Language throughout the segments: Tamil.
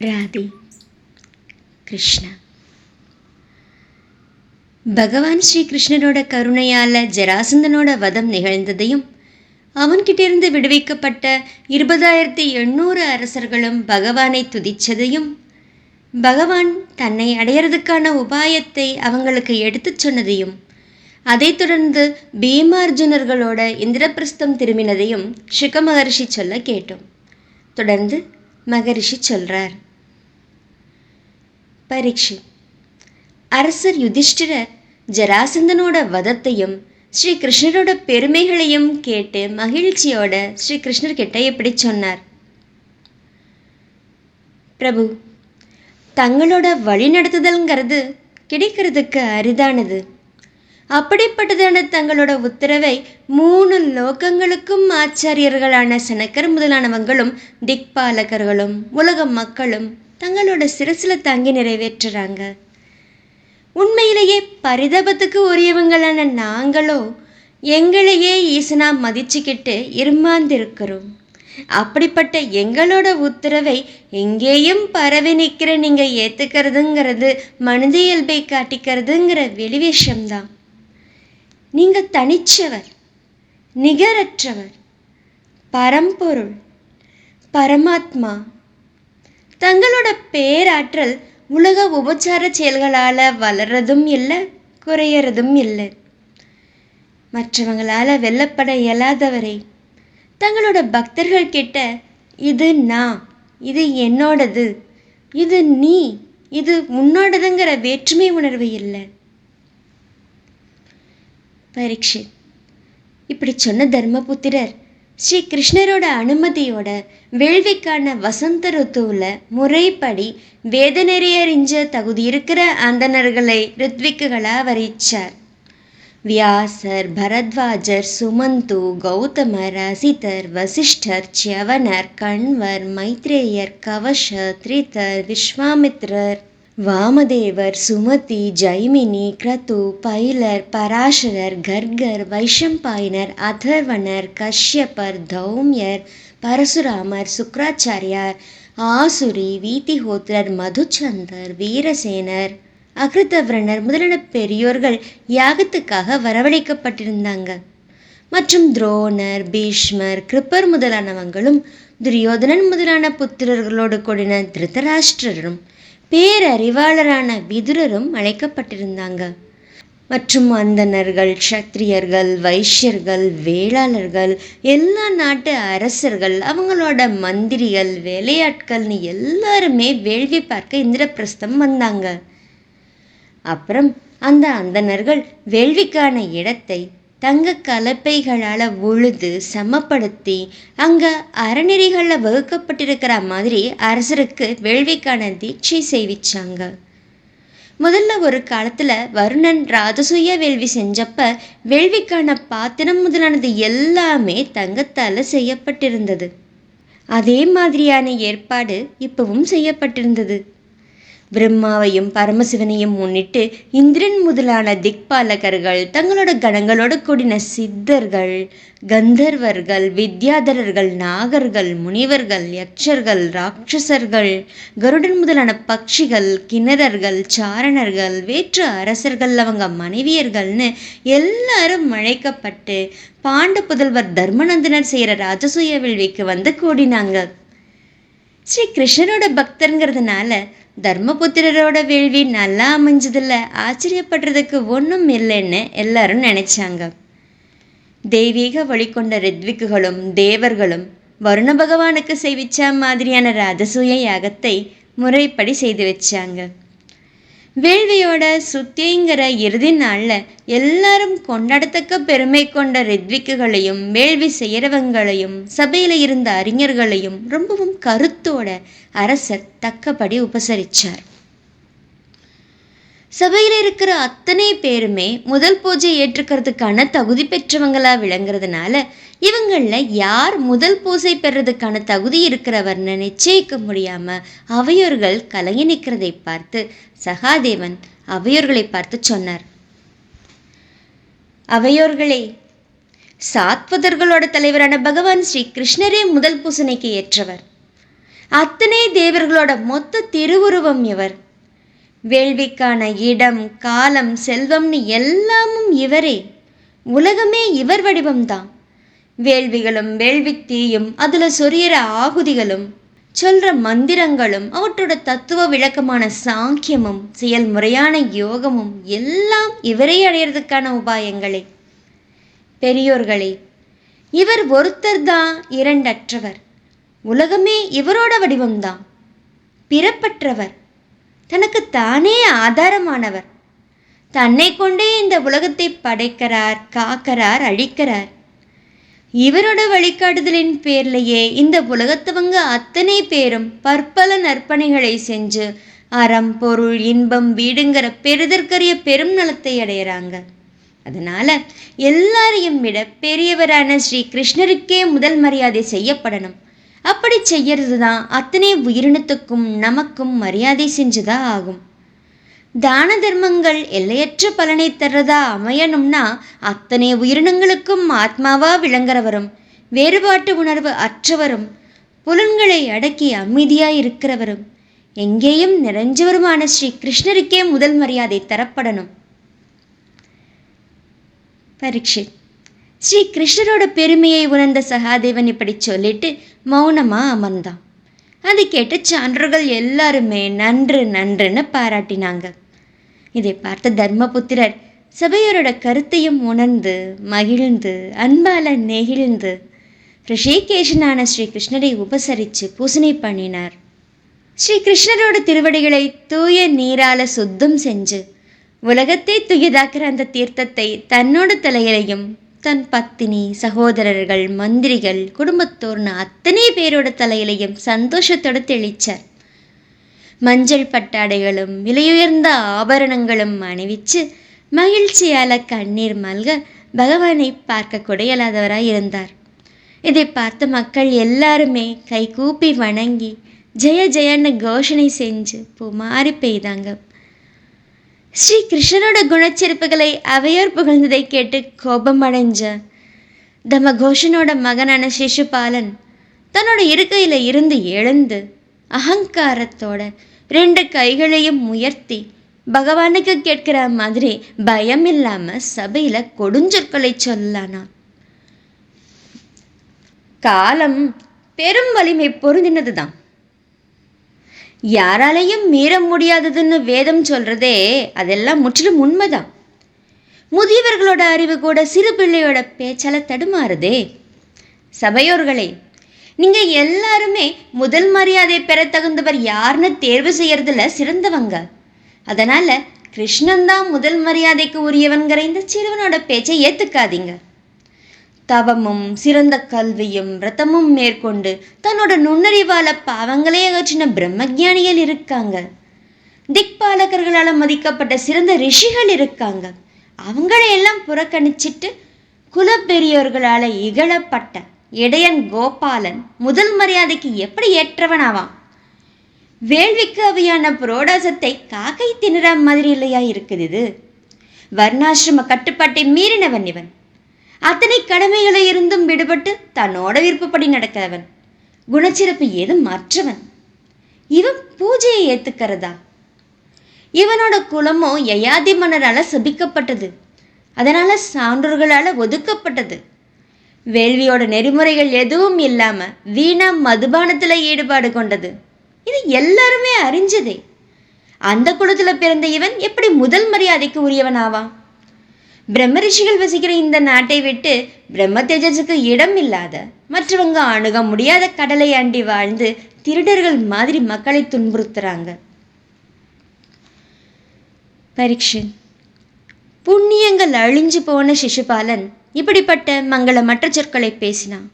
ராதே கிருஷ்ணா. பகவான் ஸ்ரீ கிருஷ்ணரோட கருணையால் ஜராசந்தனோட வதம் நிகழ்ந்ததையும் அவன்கிட்டிருந்து விடுவிக்கப்பட்ட 20,800 அரசர்களும் பகவானை துதித்ததையும் பகவான் தன்னை அடையிறதுக்கான உபாயத்தை அவங்களுக்கு எடுத்துச் சொன்னதையும் அதைத் தொடர்ந்து பீமார்ஜுனர்களோட இந்திரபிரஸ்தம் திரும்பினதையும் சுக மகரிஷி சொல்ல கேட்டோம். தொடர்ந்து மகரிஷி சொல்றார். பரீட்சை அரசர் யுதிஷ்டிரர் ஜராசந்தனோட வதத்தையும் ஸ்ரீ கிருஷ்ணரோட பெருமைகளையும் கேட்டு மகிழ்ச்சியோட ஸ்ரீ கிருஷ்ணர் கிட்ட எப்படி சொன்னார். பிரபு, தங்களோட வழிநடத்துதல்ங்கிறது கிடைக்கிறதுக்கு அரிதானது. அப்படிப்பட்டதான தங்களோட உத்தரவை 3 லோகங்களுக்கும் ஆச்சாரியர்களான சனக்கர் முதலானவங்களும் திக்பாலகர்களும் உலக மக்களும் தங்களோட சிரசில் தாங்கி நிறைவேற்றுறாங்க. உண்மையிலேயே பரிதாபத்துக்கு உரியவங்களான நாங்களோ எங்களையே ஈசனா மதிச்சுக்கிட்டு இருமாந்திருக்கிறோம். அப்படிப்பட்ட எங்களோட உத்தரவை எங்கேயும் பரவி நிற்கிற நீங்கள் ஏற்றுக்கிறதுங்கிறது மனித இயல்பை காட்டிக்கிறதுங்கிற வெளிவேஷம்தான். நீங்கள் தனிச்சவர், நிகரற்றவர், பரம்பொருள், பரமாத்மா. தங்களோட பேராற்றல் உலக உபச்சார செயல்களால் வளர்றதும் இல்லை, குறையறதும் இல்லை. மற்றவங்களால் வெல்லப்பட இயலாதவரை தங்களோட பக்தர்கள் கிட்ட இது நான், இது என்னோடது, இது நீ, இது உன்னோடதுங்கிற வேற்றுமை உணர்வு இல்லை. பரீட்சை இப்படி சொன்ன தர்மபுத்திரர் ஸ்ரீ கிருஷ்ணரோட அனுமதியோட வேள்விக்கான வசந்த ருத்துவில் முறைப்படி வேத நெறியறிஞ்ச தகுதி இருக்கிற அந்தணர்களை ரித்விக்குகளாக வரிச்சார். வியாசர், பரத்வாஜர், சுமந்து, கௌதமர், அசிதர், வசிஷ்டர், ச்யவனர், கண்வர், மைத்ரேயர், கவஷ, த்ரிதர், விஸ்வாமித்ரர், வாமதேவர், சுமதி, ஜைமினி, கிரது, பைலர், பராசரர், கர்கர், வைஷம்பாயினர், அதர்வனர், கஷ்யபர், தௌம்யர், பரசுராமர், சுக்ராச்சாரியார், ஆசுரி, வீதிஹோத்ரர், மதுச்சந்தர், வீரசேனர், அகிருதவர்ணர் முதலான பெரியோர்கள் யாகத்துக்காக வரவழைக்கப்பட்டிருந்தாங்க. மற்றும் துரோணர், பீஷ்மர், கிருப்பர் முதலானவங்களும் துரியோதனன் முதலான புத்திரர்களோடு கூடின திருதராஷ்டிரரும் பேரறிவாளரான விதுரரும் அழைக்கப்பட்டிருந்தாங்க. மற்றும் அந்தணர்கள், க்ஷத்ரியர்கள், வைஷ்யர்கள், வேளாளர்கள், எல்லா நாட்டு அரசர்கள், அவங்களோட மந்திரிகள், வேலையாட்கள்னு எல்லாருமே வேள்வி பார்க்க இந்திரபிரஸ்தம் வந்தாங்க. அப்புறம் அந்த அந்தணர்கள் வேள்விக்கான இடத்தை தங்க கலப்பைகளால் உழுது சமப்படுத்தி அங்கே அறநெறிகளில் வகுக்கப்பட்டிருக்கிற மாதிரி அரசருக்கு வேள்விக்கான தீட்சை செய்விச்சாங்க. முதல்ல ஒரு காலத்தில் வருணன் ராஜசூய வேள்வி செஞ்சப்ப வேள்விக்கான பாத்திரம் முதலானது எல்லாமே தங்கத்தால் செய்யப்பட்டிருந்தது. அதே மாதிரியான ஏற்பாடு இப்பவும் செய்யப்பட்டிருந்தது. பிரம்மாவையும் பரமசிவனையும் முன்னிட்டு இந்திரன் முதலான திக்பாலகர்கள், தங்களோட கணங்களோடு கூடின சித்தர்கள், கந்தர்வர்கள், வித்யாதரர்கள், நாகர்கள், முனிவர்கள், யக்ஷர்கள், ராட்சசர்கள், கருடன் முதலான பட்சிகள், கிணறர்கள், சாரணர்கள், வேற்று அரசர்கள், அவங்க மனைவியர்கள்னு எல்லாரும் அழைக்கப்பட்டு பாண்ட புதல்வர் தர்மநந்தனர் செய்கிற ராஜசூய வேள்விக்கு வந்து கூடினாங்க. ஸ்ரீ கிருஷ்ணரோட பக்தருங்கிறதுனால தர்மபுத்திரரோட வேள்வி நல்லா அமைஞ்சதில்ல ஆச்சரியப்படுறதுக்கு ஒன்றும் இல்லைன்னு எல்லாரும் நினைச்சாங்க. தெய்வீக வழிகொண்ட ரித்விக்குகளும் தேவர்களும் வருண பகவானுக்கு செய்விச்ச மாதிரியான ராஜசூய யாகத்தை முறைப்படி செய்து வச்சாங்க. வேள்வியோட சுத்திங்கிற இறுதி நாளில் எல்லாரும் கொண்டாடத்தக்க பெருமை கொண்ட ரித்விக்குகளையும் வேள்வி செய்கிறவங்களையும் சபையில் இருந்த அறிஞர்களையும் ரொம்பவும் கருத்தோட அரசர் தக்கபடி உபசரித்தார். சபையில் இருக்கிற அத்தனை பேருமே முதல் பூஜை ஏற்றுக்கிறதுக்கான தகுதி பெற்றவங்களா விளங்குறதுனால இவங்களில் யார் முதல் பூஜை பெறதுக்கான தகுதி இருக்கிறவர்னு நிச்சயிக்க முடியாமல் அவையோர்கள் கலங்கி நிற்கிறதை பார்த்து சகாதேவன் அவையோர்களை பார்த்து சொன்னார். அவையோர்களே, சாத்வதர்களோட தலைவரான பகவான் ஸ்ரீ கிருஷ்ணரே முதல் பூசணைக்கு ஏற்றவர். அத்தனை தேவர்களோட மொத்த திருவுருவம் இவர். வேள்விக்கான இடம், காலம், செல்வம்னு எல்லாமும் இவரே. உலகமே இவர் வடிவம்தான். வேள்விகளும் வேள்வித்தீயும் அதுல சொரியற ஆகுதிகளும் சொல்ற மந்திரங்களும் அவற்றோட தத்துவ விளக்கமான சாங்கியமும் செயல்முறையான யோகமும் எல்லாம் இவரை அடையிறதுக்கான உபாயங்களே. பெரியோர்களே, இவர் ஒருத்தர் தான் இரண்டற்றவர். உலகமே இவரோட வடிவம்தான். பிறப்பற்றவர், தனக்கு தானே ஆதாரமானவர். தன்னை கொண்டே இந்த உலகத்தை படைக்கிறார், காக்கிறார், அழிக்கிறார். இவரோட வழிகாட்டுதலின் பேர்லையே இந்த உலகத்தவங்க அத்தனை பேரும் பற்பல நற்பணிகளை செஞ்சு அறம், பொருள், இன்பம், வீடுங்கிற பெரிதற்கரிய பெரும் நலத்தை அடையிறாங்க. அதனால எல்லாரையும் விட பெரியவரான ஸ்ரீ கிருஷ்ணருக்கே முதல் மரியாதை செய்யப்படணும். அப்படி செய்யறது தான் அத்தனை உயிரினத்துக்கும் நமக்கும் மரியாதை செஞ்சுதான் ஆகும். தான தர்மங்கள் எல்லையற்ற பலனை தர்றதா அமையணும்னா அத்தனை உயிரினங்களுக்கும் ஆத்மாவா விளங்குறவரும், வேறுபாட்டு உணர்வு அற்றவரும், புலன்களை அடக்கி அமைதியாய் இருக்கிறவரும், எங்கேயும் நிறைஞ்சவருமான ஸ்ரீ கிருஷ்ணருக்கே முதல் மரியாதை தரப்படணும். பரீட்சித், ஸ்ரீ கிருஷ்ணரோட பெருமையை உணர்ந்த சகாதேவன் இப்படி சொல்லிட்டு மௌனமா அமர்ந்தான். அதை கேட்டு சான்றோர்கள் எல்லாருமே நன்று நன்றுன்னு பாராட்டினாங்க. இதை பார்த்த தர்மபுத்திரர் சபையோரோட கருத்தையும் உணர்ந்து மகிழ்ந்து அன்பால நெகிழ்ந்து ரிஷிகேஷனான ஸ்ரீ கிருஷ்ணரை உபசரித்து பூசணை பண்ணினார். ஸ்ரீ கிருஷ்ணரோட திருவடிகளை தூய நீரால சுத்தம் செஞ்சு உலகத்தை துயதாக்குற அந்த தீர்த்தத்தை தன்னோட தலையிலையும் தன் பத்தினி, சகோதரர்கள், மந்திரிகள், குடும்பத்தோர்னு அத்தனை பேரோட தலையிலையும் சந்தோஷத்தோடு தெளிச்சார். மஞ்சள் பட்டாடைகளும் விலையுயர்ந்த ஆபரணங்களும் அணிவிச்சு மகிழ்ச்சியால கண்ணீர் மல்க பகவானை பார்க்க கூட இயலாதவராய் இருந்தார். இதை பார்த்த மக்கள் எல்லாருமே கை கூப்பி வணங்கி ஜெய ஜெயன்னு கோஷனை செஞ்சு பூமாறி பெய்தாங்க. ஸ்ரீ கிருஷ்ணரோட குணச்சிறப்புகளை அவையோர் புகழ்ந்ததை கேட்டு கோபம் அடைஞ்ச தமகோஷனோட மகனான சிசுபாலன் தன்னோட இருக்கையில இருந்து எழுந்து அகங்காரத்தோட 2 கைகளையும் உயர்த்தி பகவானுக்கு கேட்கிற மாதிரி பயம் இல்லாம சபையில கொடுஞ்சொற்களை சொல்லலானா. காலம் பெரும் வலிமை பொருந்தினதுதான். யாராலையும் மீற முடியாததுன்னு வேதம் சொல்றதே அதெல்லாம் முற்றிலும் உண்மைதான். முதியவர்களோட அறிவு கூட சிறு பிள்ளையோட பேச்சால தடுமாறுதே. சபையோர்களே, நீங்க எல்லாருமே முதல் மரியாதை பெற தகுந்தவர் யாருன்னு தேர்வு செய்யறதுல சிறந்தவங்க. அதனால கிருஷ்ணன் தான் முதல் மரியாதைக்கு உரியவன்கிற இந்த சிறுவனோட பேச்சை ஏத்துக்காதீங்க. தவமும் சிறந்த கல்வியும் விரதமும் மேற்கொண்டு தன்னோட நுண்ணறிவால பாவங்களே அகற்றின பிரம்மஜானிகள் இருக்காங்க. திக்பாலகர்களால் மதிக்கப்பட்ட சிறந்த ரிஷிகள் இருக்காங்க. அவங்களையெல்லாம் புறக்கணிச்சிட்டு குலப்பெரியோர்களால இகழப்பட்ட இடையன் கோபாலன் முதல் மரியாதைக்கு எப்படி ஏற்றவனாவான்? வேள்விக்கு அவையான புரோடாசத்தை காக்கை திணற மாதிரி இல்லையா இருக்குது இது? வர்ணாசிரம கட்டுப்பாட்டை மீறினவன் இவன். அத்தனை கடமைகளை இருந்தும் விடுபட்டு தன்னோட விருப்பப்படி நடக்கிறவன். குணச்சிறப்பு ஏதும் மற்றவன். இவன் பூஜையை ஏத்துக்கிறதா? இவனோட குலமோ யயாதி மன்னரால சபிக்கப்பட்டது. அதனால சான்றோர்களால ஒதுக்கப்பட்டது. வேள்வியோட நெறிமுறைகள் எதுவும் இல்லாம வீணா மதுபானத்துல ஈடுபாடு கொண்டது. இது எல்லாருமே அறிஞ்சதே. அந்த குலத்துல பிறந்த இவன் எப்படி முதல் மரியாதைக்கு உரியவன் ஆவான்? பிரம்ம ரிஷிகள் வசிக்கிற இந்த நாட்டை விட்டு பிரம்ம தேஜஸுக்கு இடம் இல்லாத, மற்றவங்க அணுக முடியாத கடலை அண்டி வாழ்ந்து திருடர்கள் மாதிரி மக்களை துன்புறுத்துறாங்க. பரீட்சித், புண்ணியங்கள் அழிஞ்சு போன சிசுபாலன் இப்படிப்பட்ட மங்களமற்ற சொற்களை பேசினான்.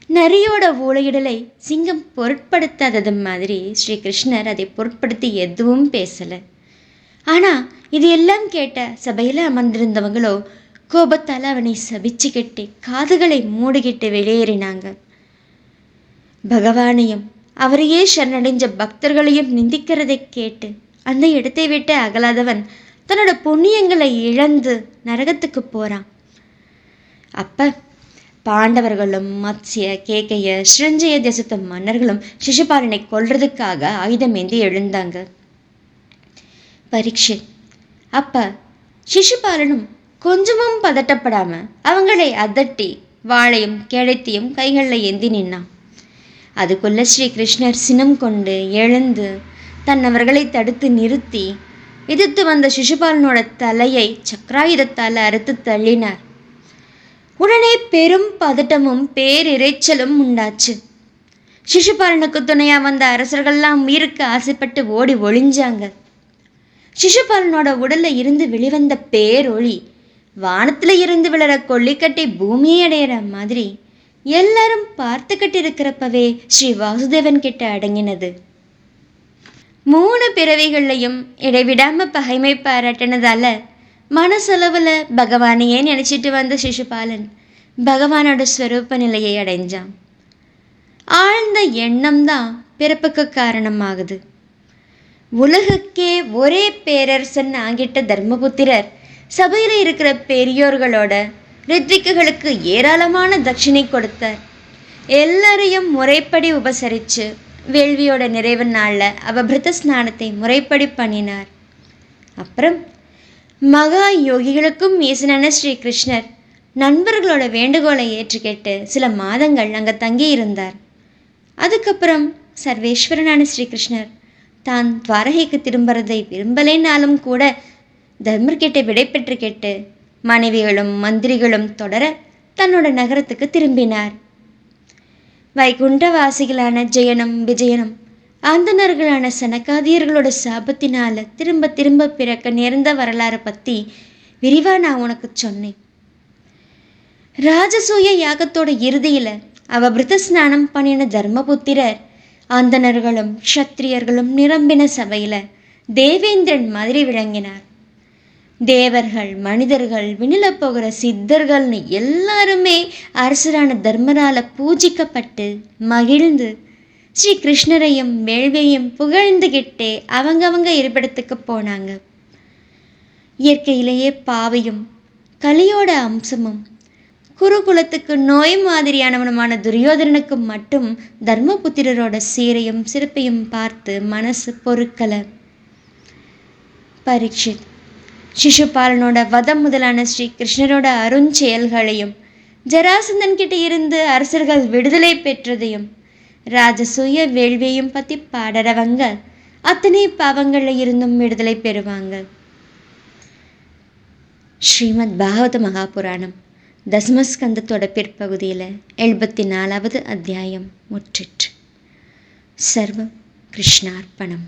நரியோட ஊளையிடலை சிங்கம் பொருட்படுத்தாதது மாதிரி ஸ்ரீ கிருஷ்ணர் அதை பொருட்படுத்தி எதுவும் பேசலை. ஆனால் இது எல்லாம் கேட்ட சபையில் அமர்ந்திருந்தவங்களோ கோபத்தால் அவனை சபிச்சுக்கிட்டு காதுகளை மூடிக்கிட்டு வெளியேறினாங்க. பகவானையும் அவரையே சரணடைஞ்ச பக்தர்களையும் நிந்திக்கிறதை கேட்டு அந்த இடத்தை விட்டு அகலாதவன் தன்னோட புண்ணியங்களை இழந்து நரகத்துக்கு போகிறான். அப்போ பாண்டவர்களும் மத்ஸ்ய கேகய ஸ்ருஞ்சய தேசத்து மன்னர்களும் சிசுபாலனை கொல்றதுக்காக ஆயுதமேந்தி எழுந்தாங்க. பரீட்சித் அப்ப சிசுபாலனும் கொஞ்சமும் பதட்டப்படாம அவங்களை அதட்டி வாளையும் கிழத்தியும் கைகளில் ஏந்தி நின்னான். அதுக்குள்ள ஸ்ரீ கிருஷ்ணர் சினம் கொண்டு எழுந்து தன்னவர்களை தடுத்து நிறுத்தி எதிர்த்து வந்த சிசுபாலனோட தலையை சக்கராயுதத்தால் அறுத்து தள்ளினார். உடனே பெரும் பதட்டமும் பேரிரைச்சலும் உண்டாச்சு. சிசுபாலனுக்கு துணையா வந்த அரசர்கள்லாம் உயிருக்கு ஆசைப்பட்டு ஓடி ஒளிஞ்சாங்க. சிசுபாலனோட உடல்ல இருந்து வெளிவந்த பேரொளி வானத்துல இருந்து விழற கொல்லிக்கட்டை பூமியை அடையிற மாதிரி எல்லாரும் பார்த்துக்கிட்டு இருக்கிறப்பவே ஸ்ரீ வாசுதேவன் கிட்ட அடங்கினது. 3 பிறவிகள்லையும் இடைவிடாம பகைமை பாராட்டினதால மனசளவுல பகவானையே நினைச்சிட்டு வந்த சிசுபாலன் பகவானோட ஸ்வரூப நிலையை அடைஞ்சான். ஆழ்ந்த எண்ணம் தான் பிறப்புக்கு காரணமாகுது. உலகுக்கே ஒரே பேரரசன் ஆகிட்ட தர்மபுத்திரர் சபையில் இருக்கிற பெரியோர்களோட ரித்விக்குகளுக்கு ஏராளமான தட்சிணை கொடுத்தார். எல்லாரையும் முறைப்படி உபசரித்து வேள்வியோட நிறைவு நாளில் அவபிருத ஸ்நானத்தை முறைப்படி பண்ணினார். அப்புறம் மகா யோகிகளுக்கும் ஈசனான ஸ்ரீ கிருஷ்ணர் நண்பர்களோட வேண்டுகோளை ஏற்றுக்கேட்டு சில மாதங்கள் அங்கே தங்கியிருந்தார். அதுக்கப்புறம் சர்வேஸ்வரனான ஸ்ரீ கிருஷ்ணர் தான் துவாரகைக்கு திரும்புறதை விரும்பலைனாலும் கூட தர்மர்கிட்ட விடை பெற்று கேட்டு மனைவிகளும் மந்திரிகளும் தொடர தன்னோட நகரத்துக்கு திரும்பினார். வைகுண்டவாசிகளான ஜெயனும் விஜயனும் ஆந்தனர்களான சனகாதியர்களோட சாபத்தினால திரும்ப திரும்ப பிறக்க நேர்ந்த வரலாறை பற்றி விரிவாக நான் உனக்கு சொன்னேன். ராஜசூய யாகத்தோட இறுதியில் அவபிருத ஸ்நானம் பண்ணின தர்மபுத்திரர் ஆந்தனர்களும் க்ஷத்ரியர்களும் நிரம்பின சபையில் தேவேந்திரன் மாதிரி விளங்கினார். தேவர்கள் மனிதர்கள் விண்ணில போகிற சித்தர்கள்னு எல்லாருமே அரசரான தர்மரால பூஜிக்கப்பட்டு மகிழ்ந்து ஸ்ரீ கிருஷ்ணரையும் வேள்வியையும் புகழ்ந்துகிட்டே அவங்கவங்க இருப்பிடத்துக்கு போனாங்க. இயற்கையிலேயே பாவையும் கலியோட அம்சமும் குருகுலத்துக்கு நோய் மாதிரியானவனுமான துரியோதனனுக்கு மட்டும் தர்மபுத்திரரோட சீரையும் சிறப்பையும் பார்த்து மனசு பொறுக்கலை. பரீட்சித் சிசுபாலனோட வதம் முதலான ஸ்ரீ கிருஷ்ணரோட அருஞ்செயல்களையும் ஜராசந்தன் கிட்ட இருந்து அரசர்கள் விடுதலை பெற்றதையும் ராஜசூய வேள்வியையும் பற்றி பாடுறவங்க அத்தனை பாவங்களில் இருந்தும் விடுதலை பெறுவாங்க. ஸ்ரீமத் பாகவத மகாபுராணம் தசமஸ்கந்தத்தோட பிற்பகுதியில் 74வது அத்தியாயம் முற்றிற்று. சர்வம் கிருஷ்ணார்ப்பணம்.